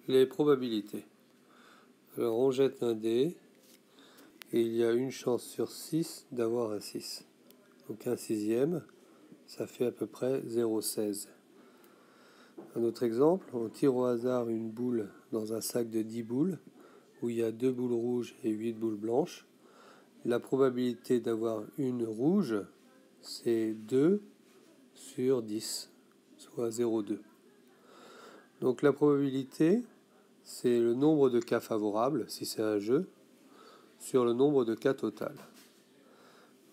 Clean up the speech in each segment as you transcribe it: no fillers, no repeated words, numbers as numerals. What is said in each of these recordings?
Les probabilités. Alors on jette un dé et il y a une chance sur 6 d'avoir un 6. Donc un sixième, ça fait à peu près 0,16. Un autre exemple, on tire au hasard une boule dans un sac de 10 boules où il y a 2 boules rouges et 8 boules blanches. La probabilité d'avoir une rouge, c'est 2 sur 10, soit 0,2. Donc la probabilité, c'est le nombre de cas favorables, si c'est un jeu, sur le nombre de cas total.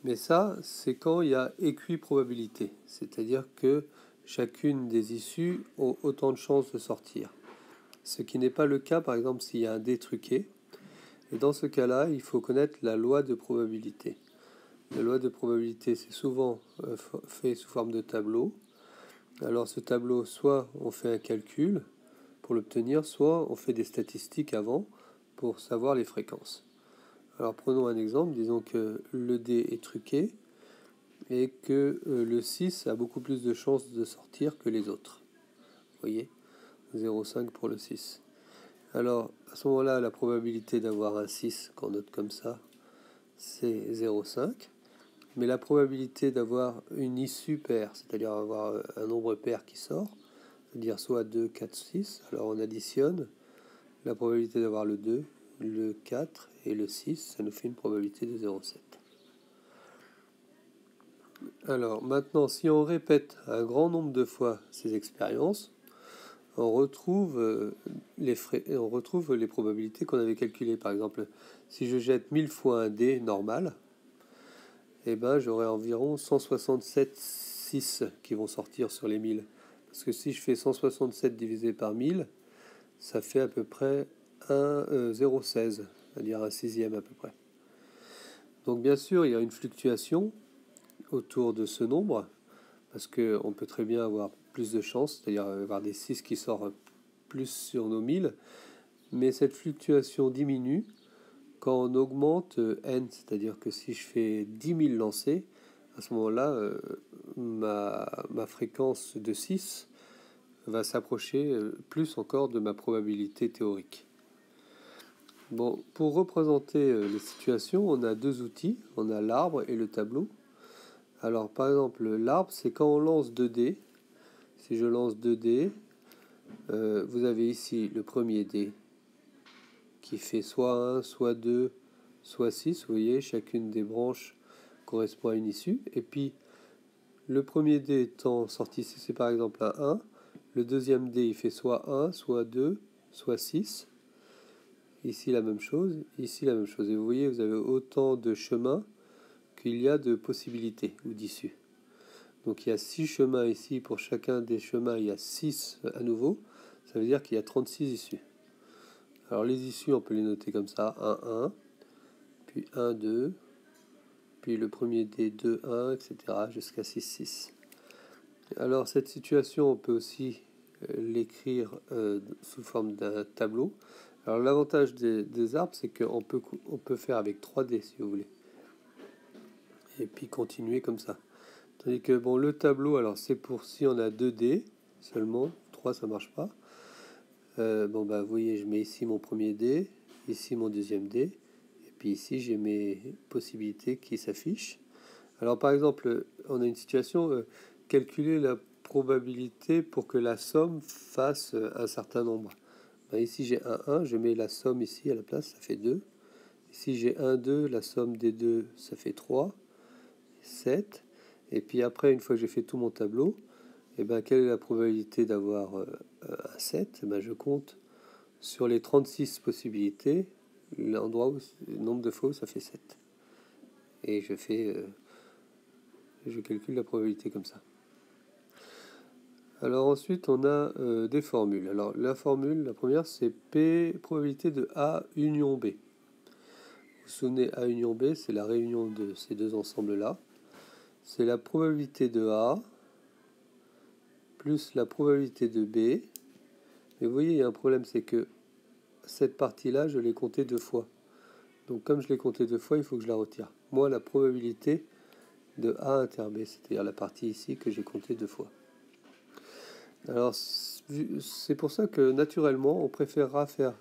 Mais ça, c'est quand il y a équiprobabilité, c'est-à-dire que chacune des issues a autant de chances de sortir. Ce qui n'est pas le cas, par exemple, s'il y a un dé truqué. Et dans ce cas-là, il faut connaître la loi de probabilité. La loi de probabilité, c'est souvent fait sous forme de tableau. Alors ce tableau, soit on fait un calcul pour l'obtenir, soit on fait des statistiques avant pour savoir les fréquences. Alors prenons un exemple, disons que le dé est truqué et que le 6 a beaucoup plus de chances de sortir que les autres. Vous voyez, 0,5 pour le 6. Alors à ce moment-là, la probabilité d'avoir un 6 qu'on note comme ça, c'est 0,5. Mais la probabilité d'avoir une issue paire, c'est-à-dire avoir un nombre pair qui sort, c'est-à-dire soit 2, 4, 6, alors on additionne la probabilité d'avoir le 2, le 4 et le 6, ça nous fait une probabilité de 0,7. Alors maintenant, si on répète un grand nombre de fois ces expériences, on retrouve les probabilités qu'on avait calculées. Par exemple, si je jette 1000 fois un dé normal, j'aurai environ 167,6 qui vont sortir sur les 1000. Parce que si je fais 167 divisé par 1000, ça fait à peu près 0,16, c'est-à-dire un sixième à peu près. Donc bien sûr, il y a une fluctuation autour de ce nombre, parce qu'on peut très bien avoir plus de chance, c'est-à-dire avoir des 6 qui sortent plus sur nos 1000, mais cette fluctuation diminue quand on augmente n, c'est-à-dire que si je fais 10 000 lancers, à ce moment-là, ma fréquence de 6 va s'approcher plus encore de ma probabilité théorique. Bon, pour représenter les situations, on a deux outils, on a l'arbre et le tableau. Alors par exemple, l'arbre, c'est quand on lance 2 dés. Si je lance 2 dés, vous avez ici le premier dé qui fait soit 1, soit 2, soit 6. Vous voyez, chacune des branches correspond à une issue. Et puis, le premier dé étant sorti ici, c'est par exemple un 1. Le deuxième dé, il fait soit 1, soit 2, soit 6. Ici, la même chose. Ici, la même chose. Et vous voyez, vous avez autant de chemins qu'il y a de possibilités ou d'issues. Donc, il y a 6 chemins ici. Pour chacun des chemins, il y a 6 à nouveau. Ça veut dire qu'il y a 36 issues. Alors, les issues, on peut les noter comme ça. 1, 1, puis 1, 2, puis le premier dé 2, 1, etc. jusqu'à 6, 6. Alors, cette situation, on peut aussi l'écrire sous forme d'un tableau. Alors, l'avantage des arbres, c'est qu'on peut faire avec 3 dés, si vous voulez. Et puis continuer comme ça. Tandis que, bon, le tableau, alors c'est pour si on a 2 dés seulement, 3 ça marche pas. Vous voyez, je mets ici mon premier dé, ici mon deuxième dé, et puis ici j'ai mes possibilités qui s'affichent. Alors par exemple, on a une situation, calculer la probabilité pour que la somme fasse un certain nombre. Ici j'ai un 1, je mets la somme ici à la place, ça fait 2. Ici j'ai 1, 2, la somme des deux, ça fait 3, 7. Et puis après, une fois que j'ai fait tout mon tableau, quelle est la probabilité d'avoir un 7 Je compte sur les 36 possibilités, le nombre de fois où ça fait 7. Et je calcule la probabilité comme ça. Alors ensuite, on a des formules. Alors la première, c'est P, probabilité de A union B. Vous vous souvenez, A union B, c'est la réunion de ces deux ensembles-là. C'est la probabilité de A plus la probabilité de B. Mais vous voyez, il y a un problème, c'est que cette partie-là, je l'ai comptée 2 fois. Donc comme je l'ai comptée 2 fois, il faut que je la retire. Moi, la probabilité de A inter B, c'est-à-dire la partie ici que j'ai comptée 2 fois. Alors c'est pour ça que naturellement on préférera faire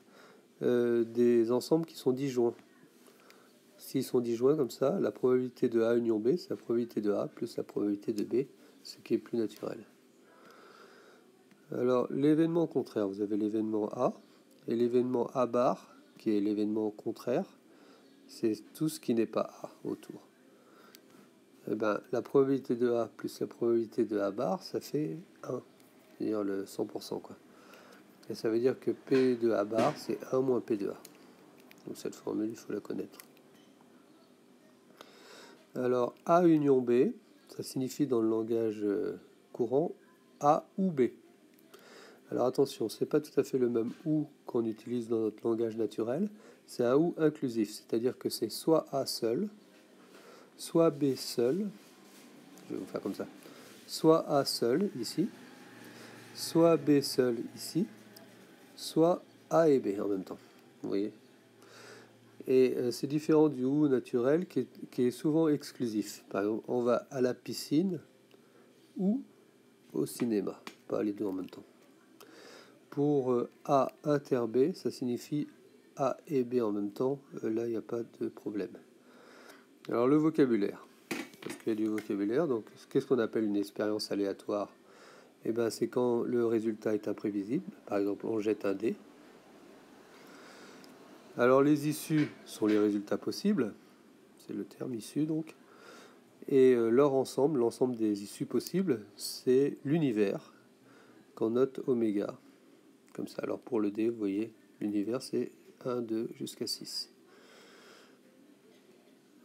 des ensembles qui sont disjoints. S'ils sont disjoints comme ça, la probabilité de A union B, c'est la probabilité de A plus la probabilité de B, ce qui est plus naturel. Alors l'événement contraire, vous avez l'événement A, et l'événement A bar, qui est l'événement contraire, c'est tout ce qui n'est pas A autour. Et ben, la probabilité de A plus la probabilité de A bar, ça fait 1, c'est-à-dire le 100%, quoi. Et ça veut dire que P de A bar, c'est 1 moins P de A. Donc cette formule, il faut la connaître. Alors A union B, ça signifie dans le langage courant A ou B. Alors attention, c'est pas tout à fait le même ou qu'on utilise dans notre langage naturel, c'est un ou inclusif, c'est-à-dire que c'est soit A seul, soit B seul, je vais vous faire comme ça, soit A seul ici, soit B seul ici, soit A et B en même temps. Vous voyez ? Et c'est différent du ou naturel qui est souvent exclusif. Par exemple, on va à la piscine ou au cinéma, pas les deux en même temps. Pour A inter B, ça signifie A et B en même temps. Là, il n'y a pas de problème. Alors le vocabulaire, parce qu'il y a du vocabulaire. Donc, qu'est-ce qu'on appelle une expérience aléatoire ? Eh ben, c'est quand le résultat est imprévisible. Par exemple, on jette un dé. Alors les issues sont les résultats possibles. C'est le terme issu donc. Et leur ensemble, l'ensemble des issues possibles, c'est l'univers qu'on note oméga. Comme ça. Alors pour le dé, vous voyez, l'univers c'est 1, 2 jusqu'à 6.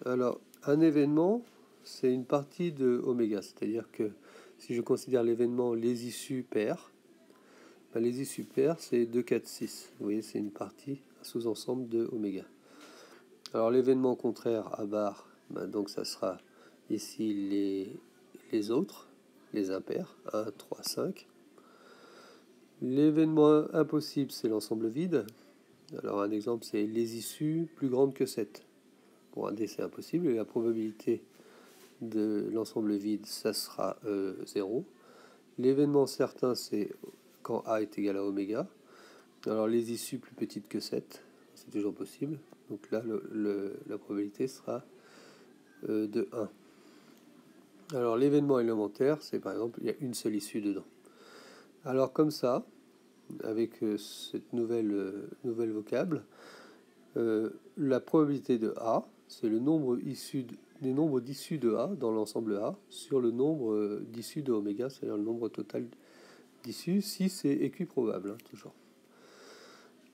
Alors un événement, c'est une partie de oméga. C'est-à-dire que si je considère l'événement les issues paires, ben les issues paires c'est 2, 4, 6. Vous voyez, c'est une partie, un sous-ensemble de oméga. Alors l'événement contraire à bar, ben donc ça sera ici les autres, les impairs, 1, 3, 5. L'événement impossible, c'est l'ensemble vide. Alors un exemple, c'est les issues plus grandes que 7. Pour un dé, c'est impossible. Et la probabilité de l'ensemble vide, ça sera 0. L'événement certain, c'est quand A est égal à oméga. Alors les issues plus petites que 7, c'est toujours possible. Donc là, la probabilité sera de 1. Alors l'événement élémentaire, c'est par exemple, il y a une seule issue dedans. Alors comme ça, avec cette nouvelle vocable, la probabilité de A, c'est le nombre des nombres d'issues de A dans l'ensemble A sur le nombre d'issues de oméga, c'est-à-dire le nombre total d'issues, si c'est équiprobable, toujours.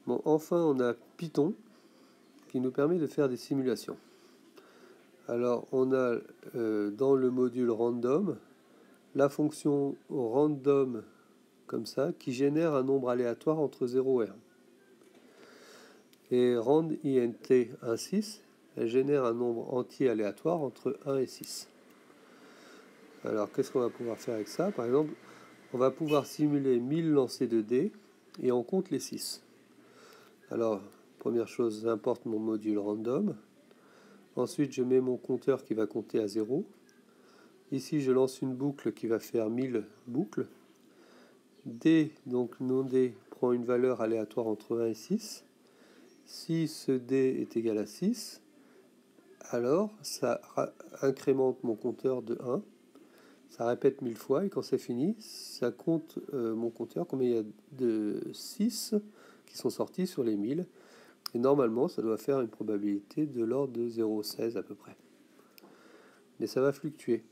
Bon, enfin, on a Python qui nous permet de faire des simulations. Alors, on a dans le module random la fonction random comme ça qui génère un nombre aléatoire entre 0 et 1. Et rand int 6, elle génère un nombre entier aléatoire entre 1 et 6. Alors, qu'est-ce qu'on va pouvoir faire avec ça ? Par exemple, on va pouvoir simuler 1000 lancers de dés et on compte les 6. Alors, première chose, j'importe mon module random. Ensuite, je mets mon compteur qui va compter à 0. Ici, je lance une boucle qui va faire 1000 boucles. D, donc non D, prend une valeur aléatoire entre 1 et 6. Si ce D est égal à 6, alors ça incrémente mon compteur de 1. Ça répète 1000 fois et quand c'est fini, ça compte mon compteur, combien il y a de 6 qui sont sortis sur les 1000. Et normalement, ça doit faire une probabilité de l'ordre de 0,16 à peu près. Mais ça va fluctuer.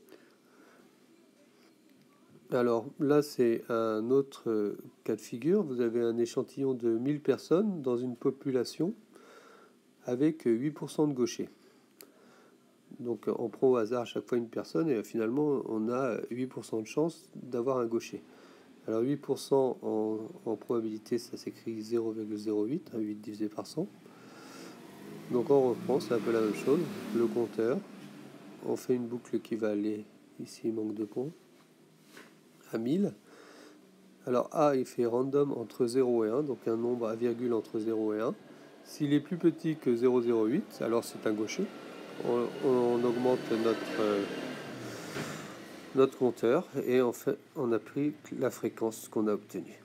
Alors là, c'est un autre cas de figure. Vous avez un échantillon de 1000 personnes dans une population avec 8% de gauchers. Donc on prend au hasard à chaque fois une personne et finalement on a 8% de chance d'avoir un gaucher. Alors 8% en probabilité, ça s'écrit 0,08, 8 divisé par 100. Donc on reprend, c'est un peu la même chose. Le compteur, on fait une boucle qui va aller, ici il manque 2 points, à 1000. Alors A, il fait random entre 0 et 1, donc un nombre à virgule entre 0 et 1. S'il est plus petit que 0,08, alors c'est un gaucher. On augmente notre compteur et en fait on a pris la fréquence qu'on a obtenue.